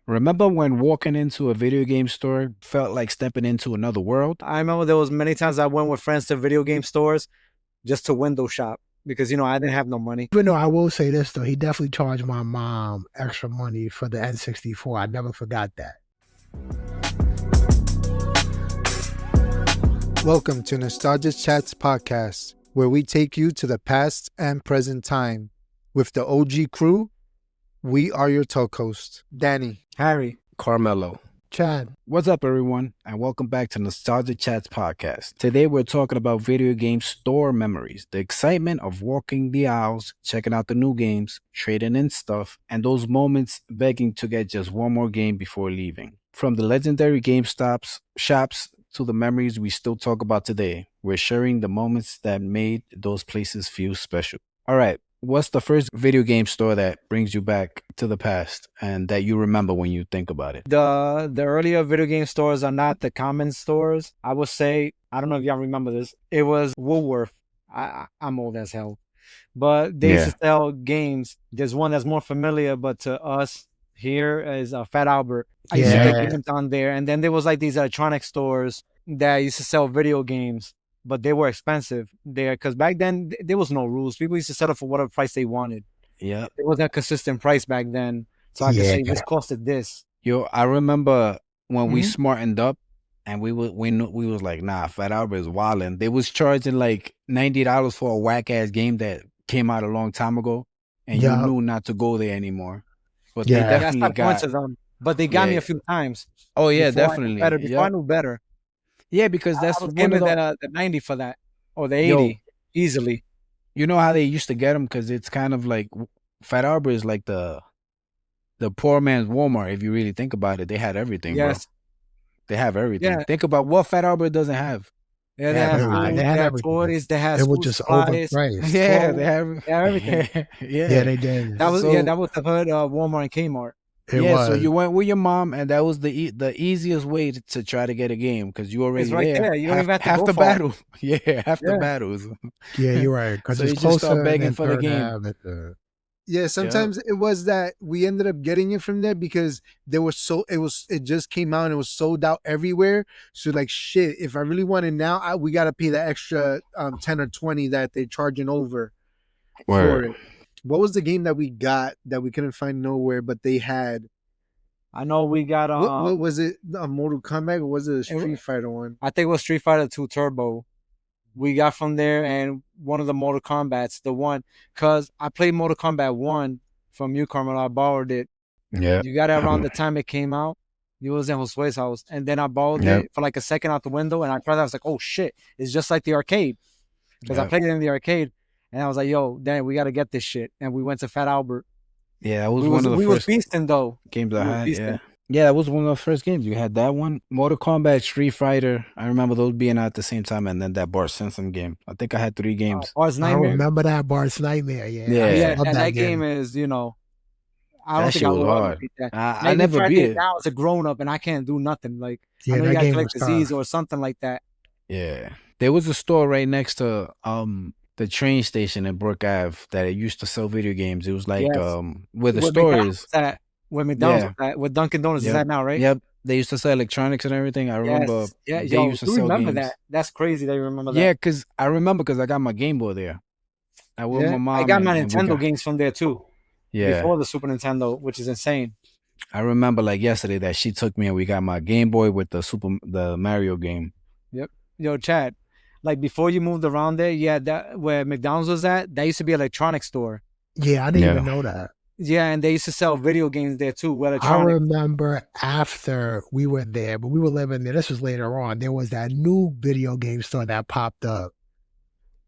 Remember when walking into a video game store felt like stepping into another world? I remember there was many times I went with friends to video game stores just to window shop because I didn't have no money. But no, I will say this though. He definitely charged my mom extra money for the N64. I never forgot that. Welcome to Nostalgia Chats podcast, where we take you to the past and present time. With the OG crew, we are your talk hosts, Danny, Harry, Carmelo. Chad. What's up, everyone? And welcome back to Nostalgia Chats podcast. Today, we're talking about video game store memories, the excitement of walking the aisles, checking out the new games, trading in stuff, and those moments begging to get just one more game before leaving. From the legendary GameStops, shops, to the memories we still talk about today, we're sharing the moments that made those places feel special. All right. What's the first video game store that brings you back to the past and that you remember when you think about it? the earlier video game stores are not the common stores. I would say, I don't know if y'all remember this. It was Woolworth. I'm old as hell, but they used to sell games. There's one that's more familiar, but to us here is Fat Albert. I used to get games on there, and then there was like these electronic stores that used to sell video games, but they were expensive there because back then there was no rules. People used to settle for whatever price they wanted. Yeah. It wasn't a consistent price back then. So I could say this costed this. Yo, I remember when we smartened up and we was like, nah, Fat Albert is wildin'. They was charging like $90 for a whack ass game that came out a long time ago, and you knew not to go there anymore. But they definitely got them. But they got me a few times. Oh yeah, definitely. Before I knew better. Yeah, because that's I was giving the 90 for that, or the 80 easily. You know how they used to get them, because it's kind of like Fat Albert is like the poor man's Walmart. If you really think about it, they had everything, bro. They have everything. Yeah. Think about what Fat Albert doesn't have. Yeah, they have toys. They have. It was just overpriced. Yeah, they have everything. Yeah, they did. That was that was the hood Walmart and Kmart. It was. So you went with your mom, and that was the easiest way to try to get a game, because you already there. You don't even have to half go the far. battle. Yeah, half the battles. Yeah, you're right. Because so it's you just start closer begging for the game. Yeah, sometimes it was that we ended up getting it from there because it just came out and it was sold out everywhere. So like, shit, if I really want it now, we got to pay the extra 10 or 20 that they're charging over for it. What was the game that we got that we couldn't find nowhere, but they had? I know we got what was it? A Mortal Kombat, or was it a Street Fighter one? I think it was Street Fighter 2 Turbo. We got from there, and one of the Mortal Kombats, the one, because I played Mortal Kombat 1 from you, Carmelo. I borrowed it. Yeah. You got it around the time it came out. It was in Josue's house. And then I borrowed it for like a second out the window, and I tried it. I was like, oh, shit. It's just like the arcade. Because I played it in the arcade, and I was like, yo, damn, we got to get this shit. And we went to Fat Albert. Yeah, that was one of the first. We was feasting, though. Games I had, Yeah, that was one of the first games. You had that one, Mortal Kombat, Street Fighter. I remember those being out at the same time, and then that Bart Simpson game. I think I had 3 games. Bart's Nightmare. I remember that Bart's Nightmare. Yeah. That game is, I don't that think shit was hard. Beat that. I never beat it. Now as a grown up, and I can't do nothing. Like, yeah, I know you that got to game collect was disease tough. or something like that. Yeah, there was a store right next to the train station in Brook Ave that it used to sell video games. It was like where the store is. Where McDonald's was at, where Dunkin' Donuts is at now, right? Yep. They used to sell electronics and everything. I remember they used to sell remember games. that. That's crazy that you remember that. Yeah, because I remember because I got my Game Boy there. I went with my mom. I got my Nintendo games from there too. Yeah. Before the Super Nintendo, which is insane. I remember like yesterday that she took me and we got my Game Boy with the Mario game. Yep. Yo, Chad, like before you moved around there, that where McDonald's was at, that used to be an electronics store. Yeah, I didn't even know that. Yeah, and they used to sell video games there too. I remember after we were there, but we were living there. This was later on. There was that new video game store that popped up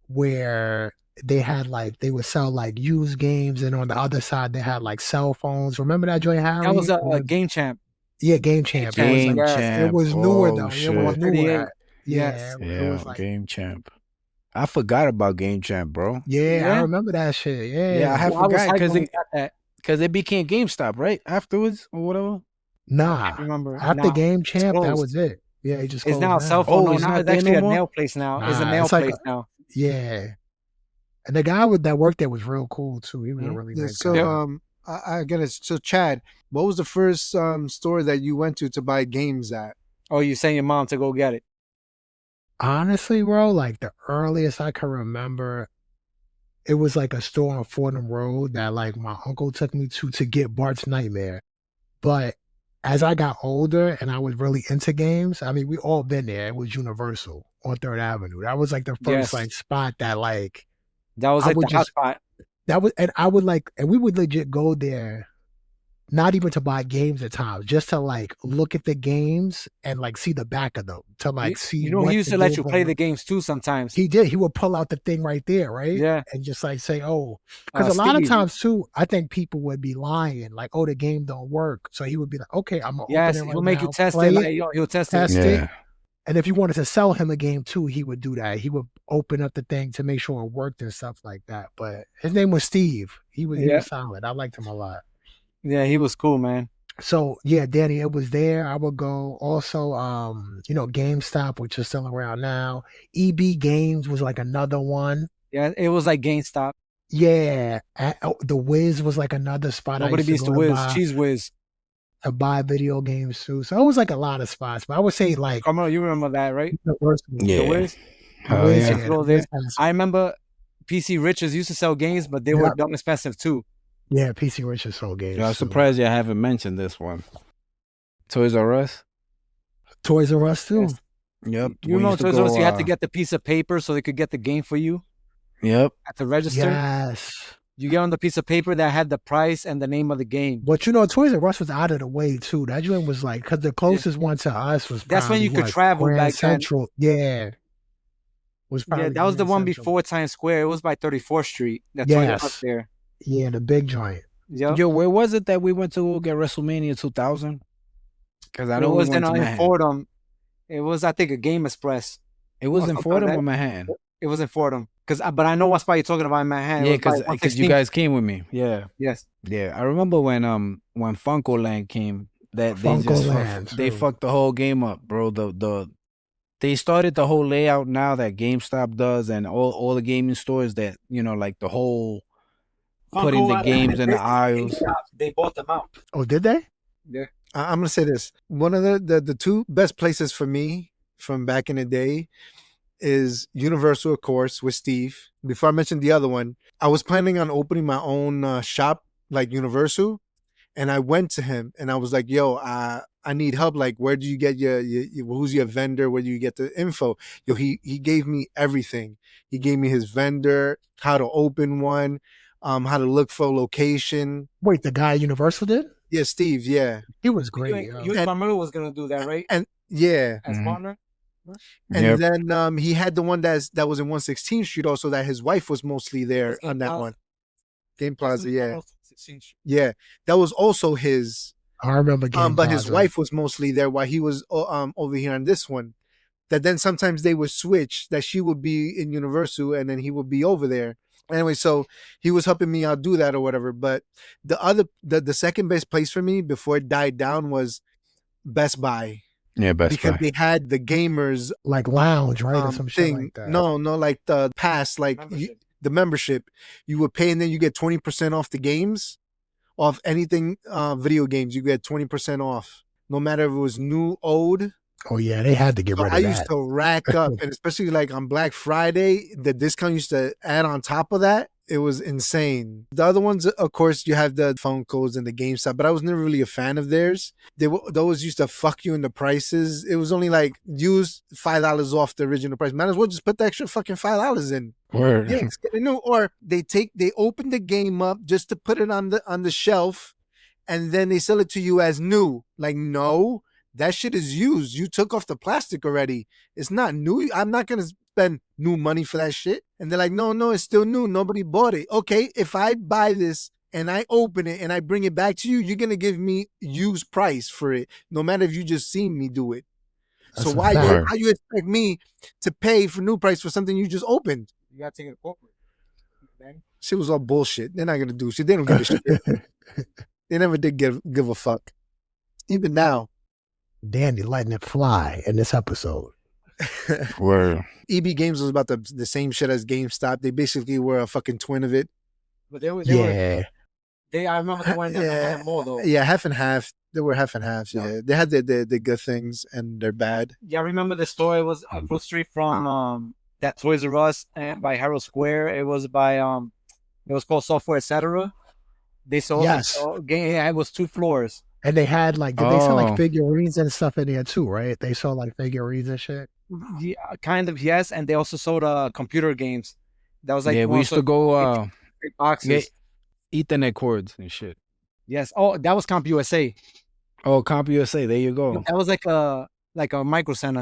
where they had they would sell like used games, and on the other side they had like cell phones. Remember that joint, Harry? That was a Game Champ. Yeah, Game Champ. It was newer though. Shit. It was newer. Yeah, it was Game Champ. I forgot about Game Champ, bro. Yeah, I remember that shit. Yeah, I forgot because it became GameStop, right? Afterwards or whatever. Nah, remember after Game Champ, that was it. Yeah, it just it's now a cell phone. It's actually a nail place now. It's a nail place now. Yeah, and the guy that worked there was real cool too. He was a really nice guy. I get it. So, Chad, what was the first store that you went to buy games at? Oh, you send your mom to go get it? Honestly, bro, like the earliest I can remember, it was like a store on Fordham Road that like my uncle took me to get Bart's Nightmare. But as I got older and I was really into games, I mean, we all been there. It was Universal on Third Avenue. That was like the first Yes. like spot that like That was I like would the hot just spot. that was, and I would like, and we would legit go there, not even to buy games at times, just to like look at the games and like see the back of them to like see You know, what he used the to let game you was. play the games too sometimes. He did. He would pull out the thing right there, right? Yeah. And just like say, oh, because a lot of times too, I think people would be lying, like, oh, the game don't work. So he would be like, okay, I'm gonna open it right he'll make now, you test play it. Like, yo, he'll test it. it. And if you wanted to sell him a game too, he would do that. He would open up the thing to make sure it worked and stuff like that. But his name was Steve. He was solid. I liked him a lot. Yeah, he was cool, man. So yeah, Danny, it was there. I would go also, you know, GameStop, which is still around now. EB Games was like another one. Yeah, it was like GameStop. Yeah, the Wiz was like another spot. Nobody beats the Wiz. Cheese Wiz. To buy video games too. So it was like a lot of spots. But I would say like, Carmelo, you remember that, right? Yeah. The Wiz. Oh, yeah. Go there. I remember PC Riches used to sell games, but they were dumb expensive too. Yeah, PC Riches sold games. I'm surprised you haven't mentioned this one. Toys R Us. Toys R Us too. Yes. Yep. You know, Toys R Us, you had to get the piece of paper so they could get the game for you. Yep. At the register. Yes. You get on the piece of paper that had the price and the name of the game. But you know, Toys R Us was out of the way too. That joint was like, because the closest one to us was that's when you could travel Grand back Central. then. Yeah. That was the one before Times Square. It was by 34th Street. That's why up there. Yeah, the big joint. Yep. Yo, where was it that we went to go get WrestleMania 2000? Because I know it was we went to in Manhattan. Fordham. It was, I think, a Game Express. It was in Fordham or Manhattan? It was in Fordham. But I know what spot you're talking about in Manhattan. Yeah, because you guys came with me. Yeah. Yes. Yeah, I remember when Funko Land came, that they fucked the whole game up, bro. They started the whole layout now that GameStop does, and all the gaming stores that, you know, like the whole putting the games in the aisles. They bought them out. Oh, did they? Yeah. I'm gonna say this. One of the two best places for me from back in the day is Universal, of course, with Steve. Before I mentioned the other one, I was planning on opening my own shop like Universal, and I went to him and I was like, "Yo, I need help. Like, where do you get your who's your vendor? Where do you get the info?" Yo, he gave me everything. He gave me his vendor, how to open one, how to look for location. Wait, the guy at Universal did? Yeah, Steve. Yeah, he was great. You and Carmelo was gonna do that, right? And yeah, as partner. And then he had the one that was in 116th Street also, that his wife was mostly there on that one. Game Plaza, yeah. Yeah, that was also his. I remember Game but Plaza. his wife was mostly there while he was over here on this one. That then sometimes they would switch, that she would be in Universal and then he would be over there. Anyway, so he was helping me out do that or whatever. But the second best place for me before it died down was Best Buy. Yeah, because they had the gamers like lounge, right, or some shit like that. No, like the pass, like the membership. You would pay and then you get 20% off the games, off anything video games. You get 20% off, no matter if it was new, old. Oh yeah, they had to get rid of that. I used to rack up, and especially like on Black Friday, the discount used to add on top of that. It was insane. The other ones, of course, you have the phone codes and the GameStop, but I was never really a fan of theirs. Those used to fuck you in the prices. It was only like use $5 off the original price. Might as well just put the extra fucking $5 in. Word. Yeah, or they open the game up just to put it on the shelf, and then they sell it to you as new. Like, no, that shit is used. You took off the plastic already. It's not new. I'm not gonna spend new money for that shit. And they're like, no, it's still new. Nobody bought it. Okay, if I buy this and I open it and I bring it back to you, you're gonna give me used price for it, no matter if you just seen me do it. That's so how you expect me to pay for new price for something you just opened? You gotta take it corporate. Shit was all bullshit. They're not gonna do shit. They don't give a shit. They never did give a fuck. Even now. Danny letting it fly in this episode. Word. EB Games was about the same shit as GameStop. They basically were a fucking twin of it. But they were I remember the one that had more though. Yeah, half and half. They were half and half. Yeah, they had the good things and they're bad. Yeah, I remember the store. It was across the street from that Toys R Us and by Herald Square. It was by it was called Software Etc. They sold Yes. game. Yeah, it was 2 floors. And they had like they sell like Oh, figurines and stuff in there too, right? They sold like figurines and shit. Yeah, kind of, yes, and they also sold computer games. That was like yeah. We one of used to those go big get boxes. Ethernet cords and shit. Yes. Oh, that was Comp USA. Oh, Comp USA. There you go. That was like a micro center.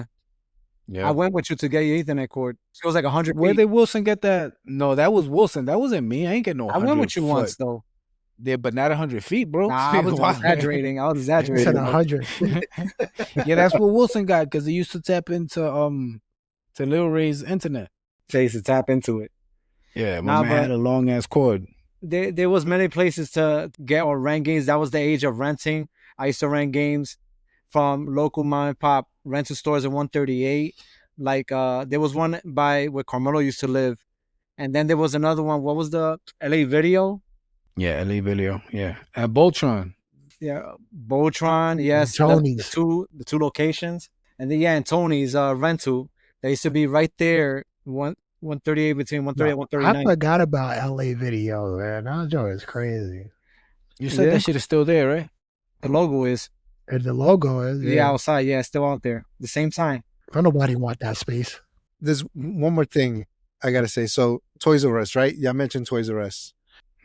I Yeah. went with you to get your Ethernet cord. It was like 100 Where feet. did Wilson get that? No, that was Wilson. That wasn't me. I ain't get no I went 100 with you foot. once though. Yeah, but not 100 feet, bro. Nah, I was Why? exaggerating. I was He said exaggerating. 100. Yeah, that's what Wilson got because he used to tap into to Lil Ray's internet. Chase to tap into it. Yeah, my Nah, man had but a long ass cord. there was many places to get or rent games. That was the age of renting. I used to rent games from local mom and pop rental stores in 138. Like there was one by where Carmelo used to live, and then there was another one. What was the LA Video? Yeah, LA Video. Yeah, at Voltron. Yeah, Botron. Yes, Tony's. the two locations, and then and Tony's rental. They used to be right there. 138 between 138 and I 139. forgot about LA Video, man. That joint is crazy. You said Yeah. that shit is still there, right? The logo is And the logo is yeah outside. Yeah, still out there. The same sign. Don't nobody want that space. There's one more thing I gotta say. So Toys R Us, right? Yeah, I mentioned Toys R Us,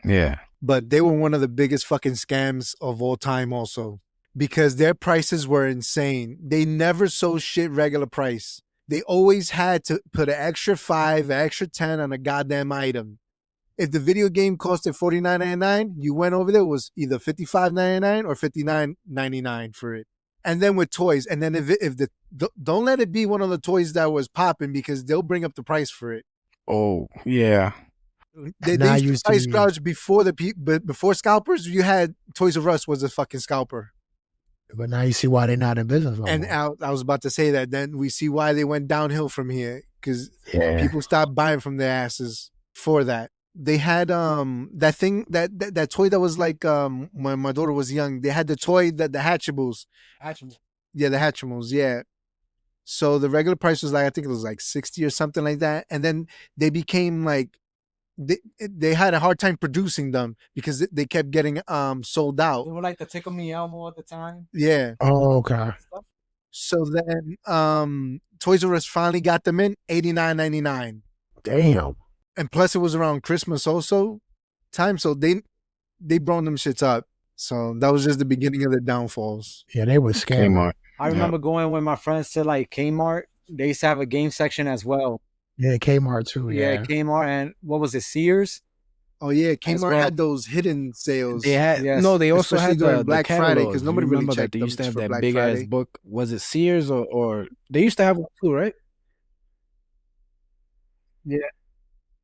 Yeah. but they were one of the biggest fucking scams of all time, also because their prices were insane. They never sold shit regular price. They always had to put an extra 5, an extra 10 on a goddamn item. If the video game costed $49.99, you went over there, it was either $55.99 or $59.99 for it. And then with toys, and then don't let it be one of the toys that was popping because they'll bring up the price for it. Oh, yeah. They Now used to price gouge before but before scalpers, you had Toys R Us was a fucking scalper. But now you see why they're not in business no And more. I was about to say that. Then we see why they went downhill from here because Yeah. people stopped buying from their asses for that. They had that thing that toy that was like when my daughter was young. They had the toy that the Hatchables. Yeah, the Hatchimals. Yeah. So the regular price was like I think it was like 60 or something like that, and then they became like they had a hard time producing them because they kept getting sold out. They were like the Tickle Me Elmo at the time. Yeah. Oh, okay. So then Toys R Us finally got them in $89.99. Damn. And plus it was around Christmas also time, so they brought them shits up. So that was just the beginning of the downfalls. Yeah, they were scamming. Kmart. I remember going with my friends to like Kmart. They used to have a game section as well. Yeah, Kmart too. Yeah, Yeah. Kmart and what was it, Sears? Oh yeah, Kmart well. had those hidden sales. They had Yes. no. They also Especially had during the Black Friday, catalogs. 'cause You nobody really remember that checked they used to them have for that Black big ass Friday. book. Was it Sears or they used to have one too, right?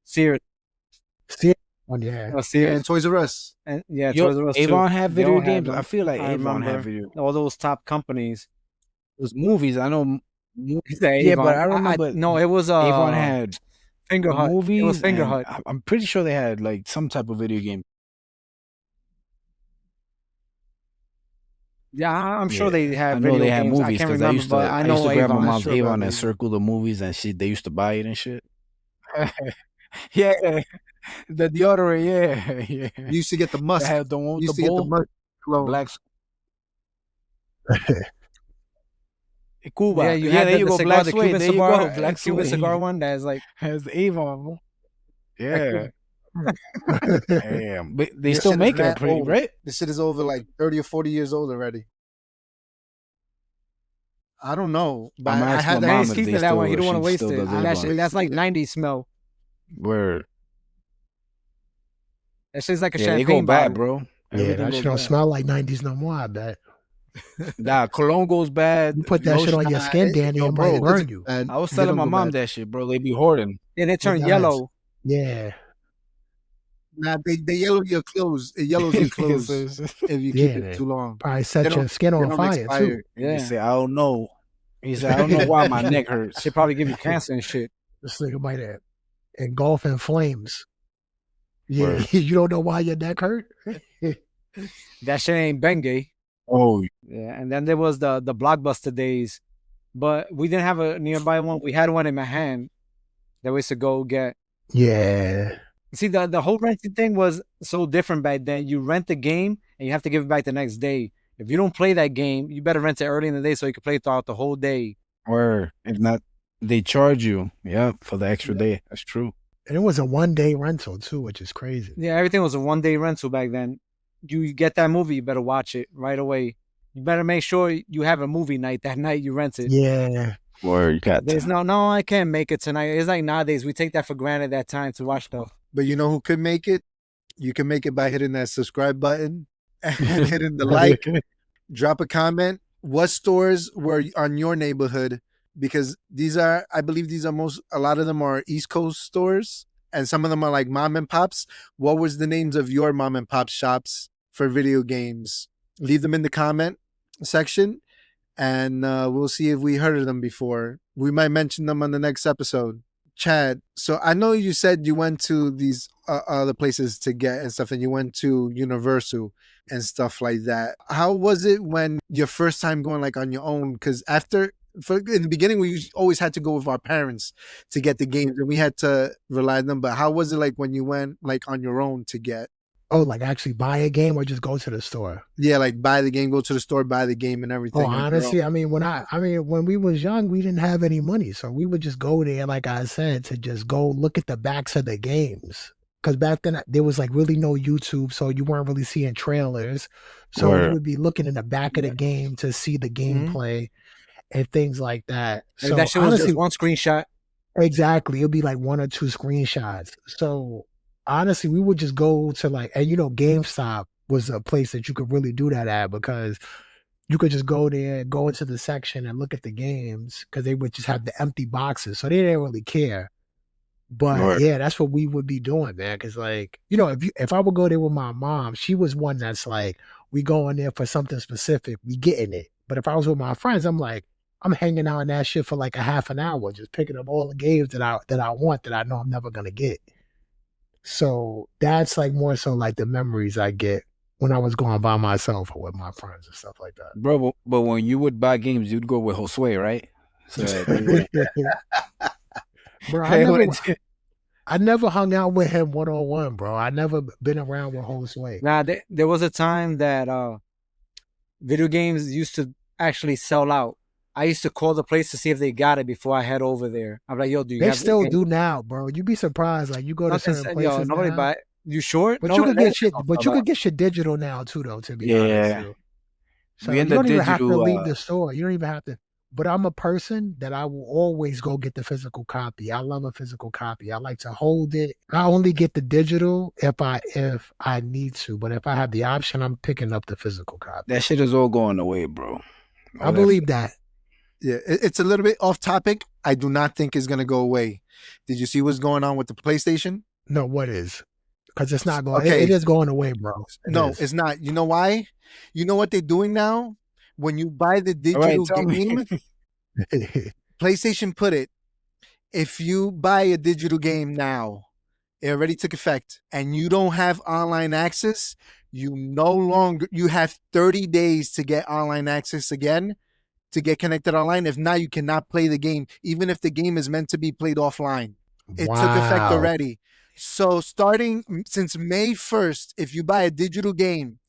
Sears. See, yeah. Sears. And Toys R Us. And yeah, Yo, Toys R Us too. Avon had They all video had games. them. I feel like I Avon had remember video. all those top companies. It was movies. I know. Yeah, but I remember no, it was Avon had Finger Hut. movies. It was Finger and Hut. I'm pretty sure they had like some type of video game. Yeah, I'm sure Yeah, they had I know video they had games. I movies can't because remember, I used to. but I know grab my Avon. mom's sure Avon about and it. circle the movies, and they used to buy it and shit. Yeah, the deodorant. Yeah, yeah. You used to get the They musk. had the one You with used the to get the bowl. musk cologne. Black Cuba. Yeah, you had there the you go. cigar, Black the Suede. Cuban There you cigar, go. Black Cuban Suede. cigar one that's like Has the Avon. Bro. Yeah. Damn. But they This still shit is make it, mad pretty old. right? This shit is over like 30 or 40 years old already. I don't know, but I'm I asking had my that. mom he's if keeping they that one. He still- don't want to she waste still it. does That Avon. shit, that's like 90s smell. Word. That shit's like a Yeah, they champagne go bad, bottle. bro. Yeah, Everything that goes shit don't bad. smell like 90s no more, I bet. Nah, cologne goes bad. You put that shit on your skin, Danny, yo, it bro, might burn you. I was telling my mom that shit, bro. They be hoarding. Yeah, they turn does. yellow. Yeah. Nah, they yellow your clothes. It yellows your clothes if you keep Yeah, it too long. Probably set They your don't- skin they on don't fire, too. expire. He Yeah, said, I don't know. He said, I don't know why my neck hurts. they probably give you cancer and shit. This nigga might have engulf in flames. Yeah, you don't know why your neck hurt. That shit ain't Bengay. Oh, Yeah, and then there was the Blockbuster days, but we didn't have a nearby one. We had one in Manhattan that we used to go get. Yeah. See, the whole renting thing was so different back then. You rent the game and you have to give it back the next day. If you don't play that game, you better rent it early in the day so you can play it throughout the whole day. or if not, they charge you. Yeah, for the extra day. That's true. And it was a 1-day rental too, which is crazy. Yeah, everything was a 1-day rental back then. You get that movie, you better watch it right away. You better make sure you have a movie night that night you rent it. Yeah. Or you got There's no, I can't make it tonight. It's like nowadays we take that for granted that time to watch stuff. But you know who could make it? You can make it by hitting that subscribe button and hitting the like. Drop a comment. What stores were on your neighborhood? Because these are, I believe these are a lot of them are East Coast stores, and some of them are like mom and pops. What was the names of your mom and pop shops for video games? Leave them in the comment section, and we'll see if we heard of them before. We might mention them on the next episode. Chad, so I know you said you went to these other places to get and stuff, and you went to Universal and stuff like that. How was it when your first time going like on your own? Because in the beginning, we always had to go with our parents to get the games, and we had to rely on them. But how was it like when you went like on your own to get? Oh, like actually buy a game or just go to the store? Yeah, like buy the game, go to the store, buy the game, and everything. Oh, honestly, I mean, when we was young, we didn't have any money, so we would just go there, like I said, to just go look at the backs of the games. Because back then there was like really no YouTube, so you weren't really seeing trailers. So you would be looking in the back of the game to see the gameplay and things like that. Like so that shit was honestly, just one screenshot. exactly, it'll be like 1 or 2 screenshots. So honestly, we would just go to like, and GameStop was a place that you could really do that at, because you could just go there, go into the section and look at the games, because they would just have the empty boxes. So they didn't really care. But yeah, that's what we would be doing, man. Because like, if I would go there with my mom, she was one that's like, we going there for something specific, we getting it. But if I was with my friends, I'm like, I'm hanging out in that shit for like a half an hour, just picking up all the games that I want that I know I'm never gonna get. So that's like more so like the memories I get when I was going by myself or with my friends and stuff like that. Bro, but when you would buy games, you'd go with Josue, right? So Bro, I never hung out with him one-on-one, bro. I never been around with Josue. Nah, there was a time that video games used to actually sell out. I used to call the place to see if they got it before I head over there. I'm like, yo, do you They have still do now, bro. You'd be surprised. Like you go to certain places nobody now. buy it. You sure? But you could get shit. But you could get shit digital now too, though. To be honest, too. So you don't even have to leave the store. You don't even have to. But I'm a person that I will always go get the physical copy. I love a physical copy. I like to hold it. I only get the digital if I need to. But if I have the option, I'm picking up the physical copy. That shit is all going away, bro. I believe that. Yeah, it's a little bit off topic. I do not think it's gonna go away. Did you see what's going on with the PlayStation? No, what is? Because it's not going. Okay. It is going away, bro. It's not. You know why? You know what they're doing now? When you buy the digital game, PlayStation put it. If you buy a digital game now, it already took effect, and you don't have online access, you have 30 days to get online access again, to get connected online. If not, you cannot play the game, even if the game is meant to be played offline. It took effect already. So starting since May 1st, if you buy a digital game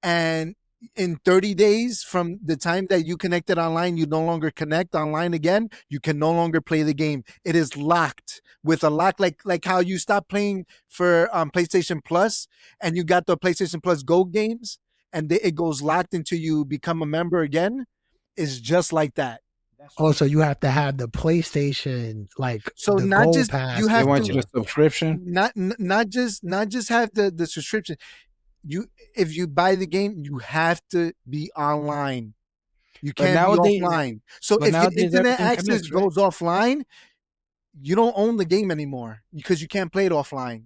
and in 30 days from the time that you connected online, you no longer connect online again, you can no longer play the game. It is locked with a lock, like how you stop playing for PlayStation Plus and you got the PlayStation Plus Go games and it goes locked until you become a member again. Is just like that. So you have to have the PlayStation, like so the not Gold just Pass. you have they want you a subscription. Not just have the subscription. If you buy the game, you have to be online. You can't be offline. So if your internet access goes offline, you don't own the game anymore because you can't play it offline.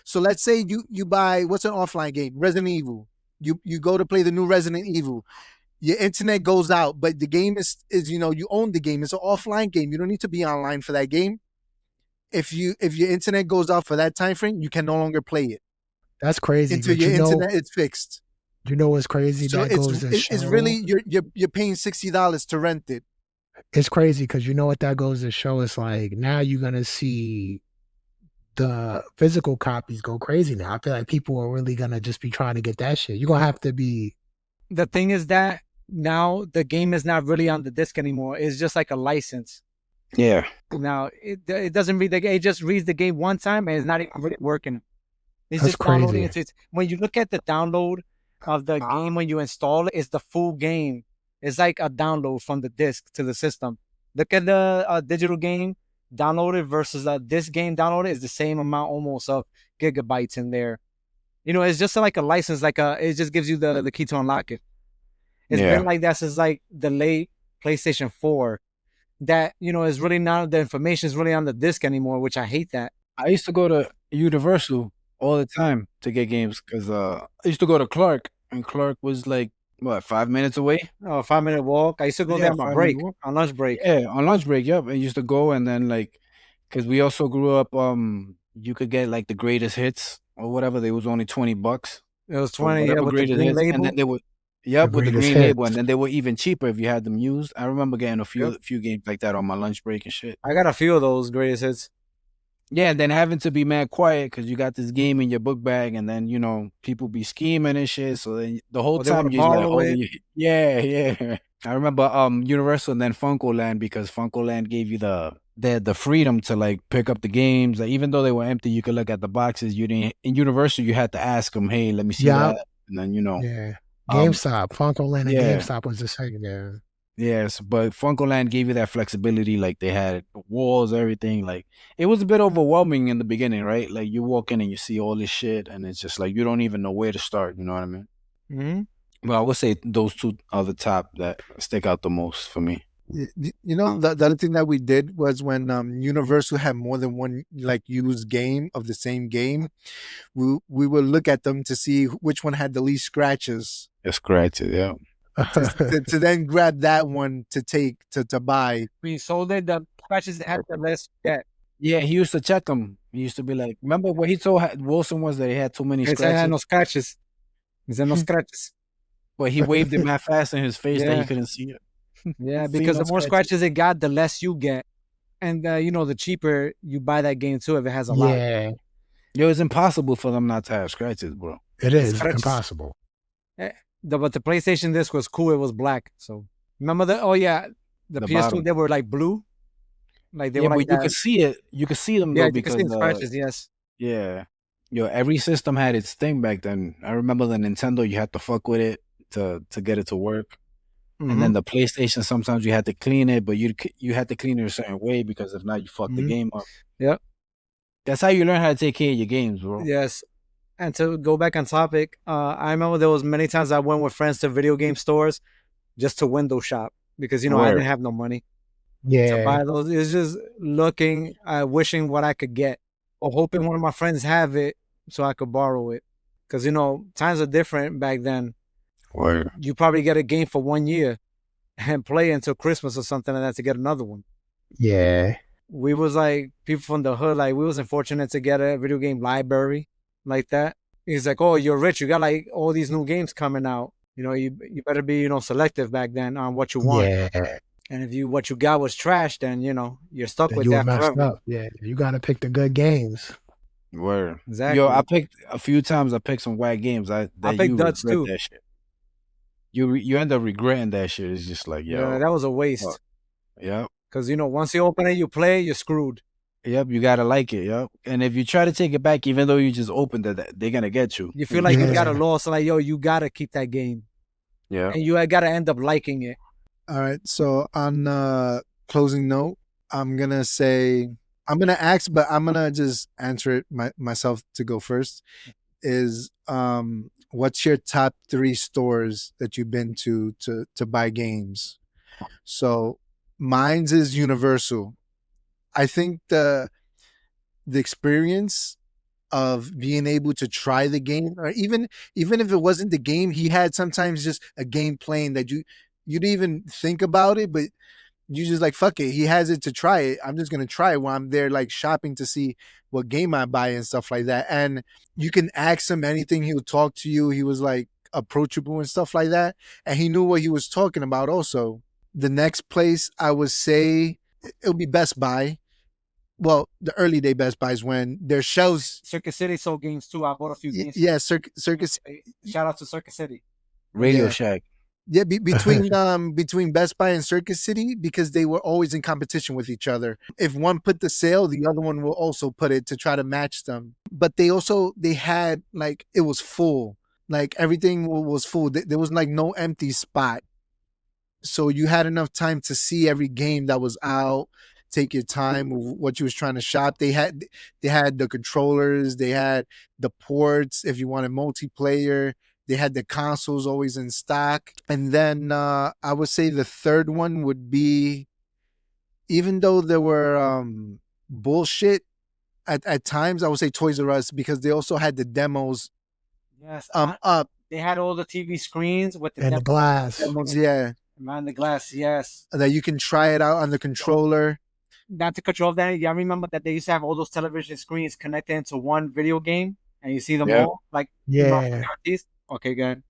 So let's say you buy, what's an offline game? Resident Evil. You go to play the new Resident Evil. Your internet goes out, but the game is you own the game. It's an offline game. You don't need to be online for that game. if your internet goes off for that time frame, you can no longer play it That's crazy. until But your internet is fixed. you know what's crazy? So That goes to it's really show. you're paying $60 to rent it. It's crazy because you know what that goes to show. It's like now you're gonna see the physical copies go crazy now. I feel like people are really gonna just be trying to get that shit. You're gonna have to be. The thing is that now the game is not really on the disc anymore. It's just like a license. Yeah. Now it doesn't read the game. It just reads the game one time and it's not even really working. It's That's just downloading crazy. it. When you look at the download of the game when you install it, it's the full game. It's like a download from the disc to the system. Look at the digital game downloaded versus this game downloaded is the same amount almost of gigabytes in there. You know, it's just like a license, it just gives you the key to unlock it. It's Yeah. been like that since like the late PlayStation 4. That, you know, is really not the information is really on the disc anymore, which I hate that. I used to go to Universal all the time to get games because I used to go to Clark, and Clark was like, what, 5 minutes away? Oh, a 5 minute walk. I used to go there Yeah, on my 5 minute break, walk. on lunch break. Yeah, on lunch break. Yep, I used to go, and then like, because we also grew up, you could get like the greatest hits or whatever. They was only $20 It was for 20, yeah, whatever with the greatest green hits, and then label. they would, The yep, with the greatest green label, hits. and then they were even cheaper if you had them used. I remember getting a Yep. few games like that on my lunch break and shit. I got a few of those greatest hits. Yeah, and then having to be mad quiet because you got this game in your book bag, and then people be scheming and shit. So then the whole Or they want time to you're like, borrow oh it. yeah, yeah. I remember Universal and then Funko Land because Funko Land gave you the freedom to like pick up the games. Like even though they were empty, you could look at the boxes. You didn't in Universal, you had to ask them, hey, let me see Yeah, that, and then yeah. um GameStop, Funko Land, and yeah. GameStop was the same. Yeah. Yes, but Funko Land gave you that flexibility. Like they had walls, everything. Like it was a bit overwhelming in the beginning, right? Like you walk in and you see all this shit, and it's just like you don't even know where to start. You know what I mean? Mm-hmm. Well, I would say those two are the top that stick out the most for me. You know, the other thing that we did was when Universal had more than one like used game of the same game, we would look at them to see which one had the least scratches Just scratch it, yeah. to then grab that one to take to buy. We sold it. The scratches had the less get. Yeah, he used to check them. He used to be like, remember what he told Wilson was that he had too many He said scratches, no scratches. He said no scratches. but he waved it mad fast in his face that he Yeah. couldn't see it. Yeah, See because no the more scratches. scratches it got, the less you get. And, the cheaper you buy that game too if it has a lot. Yeah, Yo, it's impossible for them not to have scratches, bro. it is Scratches. impossible. But the PlayStation disc was cool. It was black. So remember the The PS2 bottom. they were like blue, like they Yeah, were like but you that. could see it. You could see them Yeah, though you can because see the scratches. Yes. yeah. Yo, every system had its thing back then. I remember the Nintendo, you had to fuck with it to get it to work. And then Mhm. the PlayStation, sometimes you had to clean it, but you had to clean it a certain way because if not, you fuck the Mhm. game up. Yep. That's how you learn how to take care of your games, bro. Yes. And to go back on topic, I remember there was many times I went with friends to video game stores just to window shop because I Word. didn't have no money to Yeah, buy those. It's just looking, wishing what I could get, or hoping one of my friends have it so I could borrow it. Because times are different back then. Word. You probably get a game for 1 year and play until Christmas or something like that to get another one. yeah, We was like people from the hood, like we wasn't fortunate to get a video game library like that. He's like, oh, you're rich, you got like all these new games coming out. You better be selective back then on what you want. yeah. And if what you got was trash, then you're stuck Then with you were that messed forever. up. Yeah, you got to pick the good games. Word. Exactly. Yo, I picked a few times. I picked some whack games. That picked you duds, regret too. that shit. You end up regretting that shit. It's just like, yo, Yeah, that was a waste. fuck. Yep. Because once you open it, you play, you're screwed. Yep, you gotta like it. Yep. And if you try to take it back, even though you just opened it, they're gonna get you. You feel like you got a Yeah. loss. Like, yo, you gotta keep that game, Yeah. and you gotta end up liking it. All right. So on closing note, I'm gonna ask, but I'm gonna just answer it myself to go first. Is what's your top 3 stores that you've been to buy games? So mine's is Universal. I think the experience of being able to try the game, or even if it wasn't the game, he had sometimes just a game playing that you didn't even think about it, but you just like fuck it. He has it to try it. I'm just gonna try it while I'm there like shopping to see what game I buy and stuff like that. And you can ask him anything. He would talk to you. He was like approachable and stuff like that. And he knew what he was talking about also. The next place I would say it'll be Best Buy. Well, the early day Best Buys when their shelves. Circuit City sold games too. I bought a few games. Yeah, Circus. Shout out to Circuit City. Radio Yeah. Shack. Yeah, between Best Buy and Circus City because they were always in competition with each other. If one put the sale, the other one will also put it to try to match them. But they had like it was full, like everything was full. There was like no empty spot, so you had enough time to see every game that was out. Take your time with what you was trying to shop. They had the controllers, they had the ports if you wanted multiplayer. They had the consoles always in stock. And then I would say the third one would be, even though there were bullshit at times, I would say Toys R Us because they also had the demos Yes. up. They had all the TV screens with the And the glass. Demos, yeah. Man, the glass, yes. That you can try it out on the controller. Not to cut you off, Danny. Yeah, I remember that they used to have all those television screens connected into one video game, and you see them Yeah. all. Like, Yeah. Okay, good.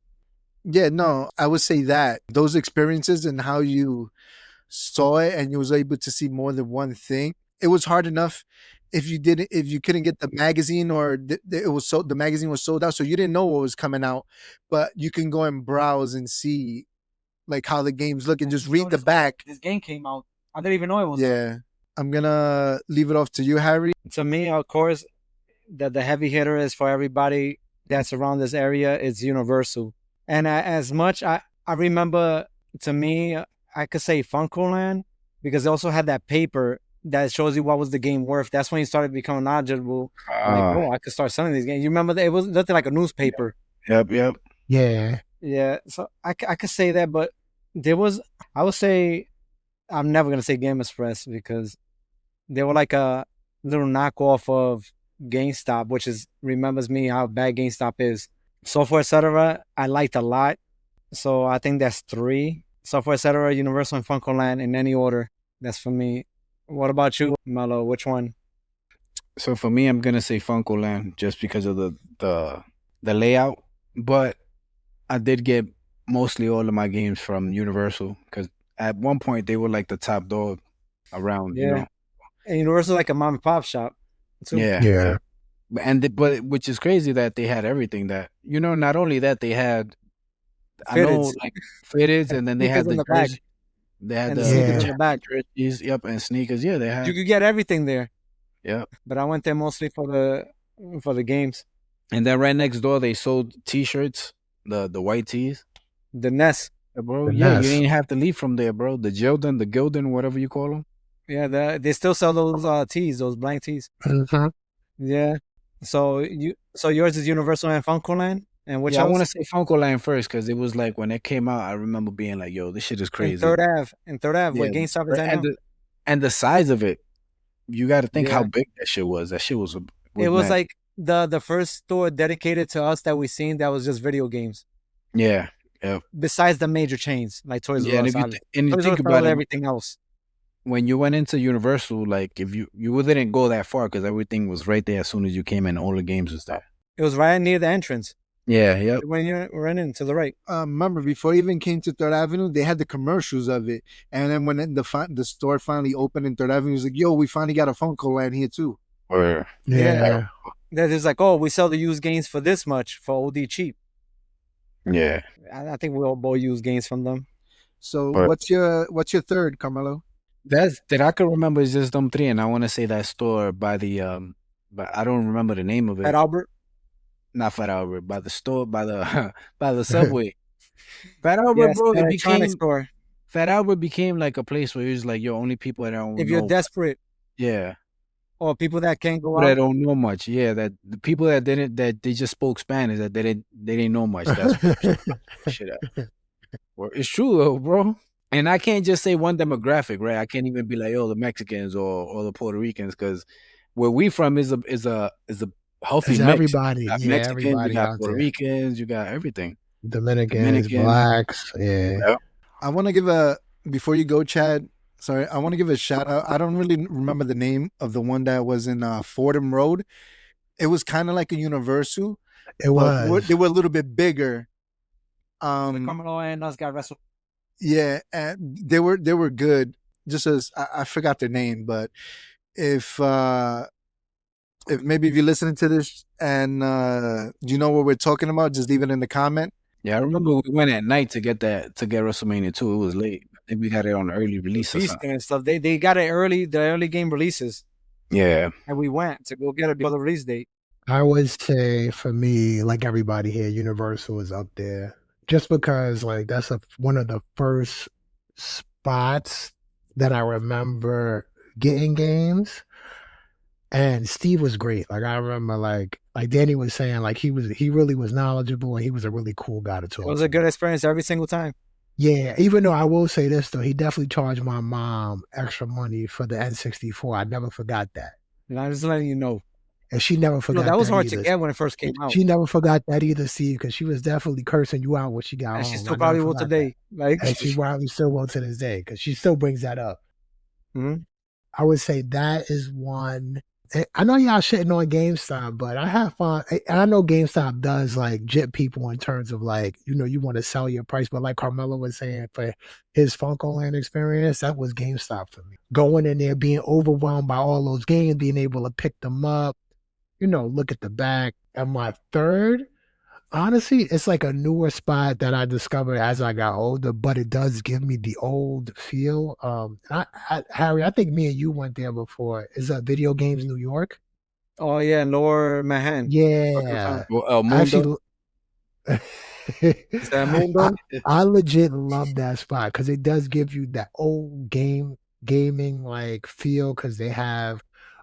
Yeah, no, I would say that those experiences and how you saw it and you was able to see more than one thing. It was hard enough if you couldn't get the magazine or the magazine was sold out, so you didn't know what was coming out, but you can go and browse and see like how the games look and just read the back. This game came out. I didn't even know it was. Yeah, I'm gonna leave it off to you, Harry. To me, of course, the heavy hitter is for everybody that's around this area. It's Universal, and as much I remember, to me, I could say Funkoland because they also had that paper that shows you what was the game worth. That's when you started becoming knowledgeable. Like, oh, I could start selling these games. You remember that it was nothing like a newspaper. Yep. Yeah. Yeah, so I could say that, but there was, I would say, I'm never gonna say Game Express because they were like a little knockoff of GameStop, which remembers me how bad GameStop is. Software Etc. I liked a lot, so I think that's 3. Software Etc., Universal, and Funkoland in any order. That's for me. What about you, Mello? Which one? So for me, I'm gonna say Funkoland just because of the layout, but I did get mostly all of my games from Universal because at one point they were like the top dog around. Yeah. You know? And Universal like a mom and pop shop. Too. Yeah. Yeah. But which is crazy that they had everything that not only that they had. I know Fitteds. like fitteds, and then they had Sneakers in the the bag. jersey. They had And the the sneakers Yeah. in the back. jerseys, yep, and sneakers. Yeah, they had. You could get everything there. Yep. But I went there mostly for the games. And then right next door they sold T-shirts, the white tees. The NES. Yeah, bro, The yeah, NES. you ain't have to leave from there, bro. The Gildan, whatever you call them. Yeah, they still sell those tees, those blank tees. Mm-hmm. Yeah. So yours is Universal and Funkoland, and which I else? want to say Funkoland first because it was like when it came out, I remember being like, "Yo, this shit is In crazy." Third Ave, where Yeah, GameStop is at now. and the size of it, you got to think how Yeah. big that shit was. That shit was. It was mad. like the first store dedicated to us that we seen that was just video games. Yeah. Besides the major chains like Toys R Yeah, and Us, if you, obviously. and you Toys R think Us about sold it, everything else. when you went into Universal, like if you didn't go that far because everything was right there as soon as you came in, all the games was there. It was right near the entrance Yeah, yep. when you ran in to the right. Remember, before it even came to Third Avenue, they had the commercials of it. And then when the store finally opened in Third Avenue, it was like, yo, we finally got a Funkoland here too. Or Yeah. That is like, oh, we sell the used games for this much for OD cheap. yeah. I think we all bought used games from them. So But- what's your third, Carmelo? That I can remember is just them 3, and I want to say that store by the but I don't remember the name of it. At Albert, Not Fat Albert, by the store, by the by the subway. Fat Albert, yes, bro, the it electronics became store. Fat Albert became like a place where it was like, yo, only people that don't If know. you're desperate Yeah, or people that can't go people that out, don't know much. Yeah, that the people that they just spoke Spanish that they didn't know much. That's shit out. Well, it's true though, bro. And I can't just say one demographic, right? I can't even be like, oh, the Mexicans or the Puerto Ricans, because where we from is a healthy It's mix. everybody. You got Yeah, Mexicans, everybody you got out Puerto there. Ricans, you got everything. Dominicans, Dominican. blacks. Yeah. I want to give before you go, Chad, Sorry, I want to give a shout out. I don't really remember the name of the one that was in Fordham Road. It was kind of like a Universal, It but was. they were a little bit bigger. Carmelo and us got wrestled. Yeah, and they were good. Just as I forgot their name, but if maybe if you're listening to this and you know what we're talking about, just leave it in the comment. Yeah, I remember we went at night to get WrestleMania 2. It was late. I think we got it on early release or something. And stuff. They got it early, the early game releases. Yeah. And we went to go get it before the release date. I would say for me, like everybody here, Universal is up there. Just because like that's one of the first spots that I remember getting games. And Steve was great. Like I remember like Danny was saying, like he really was knowledgeable and he was a really cool guy to talk to. It was a good experience every single time. Yeah, even though I will say this though, he definitely charged my mom extra money for the N64. I never forgot that. And I'm just letting you know. And she never forgot that was hard either. to get when it first came out. She never forgot that either, Steve, because she was definitely cursing you out when she got home. She still probably will today. Like, and she probably still will to this day because she still brings that up. Mm-hmm. I would say that is one. I know y'all shitting on GameStop, but I have fun. And I know GameStop does like jip people in terms of like, you want to sell your price. But like Carmelo was saying, for his Funko Land experience, that was GameStop for me. Going in there, being overwhelmed by all those games, being able to pick them up, look at the back. And my third, honestly, it's like a newer spot that I discovered as I got older, but it does give me the old feel. Harry, I think me and you went there before. Is that Video Games New York? Oh yeah, Lower Manhattan. Yeah. Mundo? Is that Mundo? I legit love that spot because it does give you that old gaming like feel because they have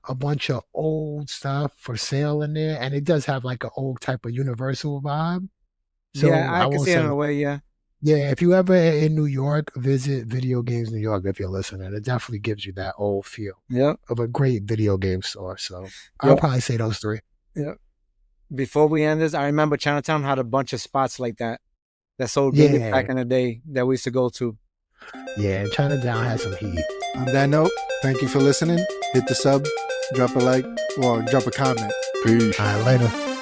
a bunch of old stuff for sale in there, and it does have like an old type of Universal vibe. So yeah, I can see it in a way. Yeah, if you ever in New York, visit Video Games New York. If you're listening, it definitely gives you that old feel. Of a great video game store. So I'll probably say those three. Yeah. Before we end this, I remember Chinatown had a bunch of spots like that sold games back in the day that we used to go to. Yeah, Chinatown has some heat. On that note, thank you for listening. Hit the sub, drop a like, or drop a comment. Peace. All right, later.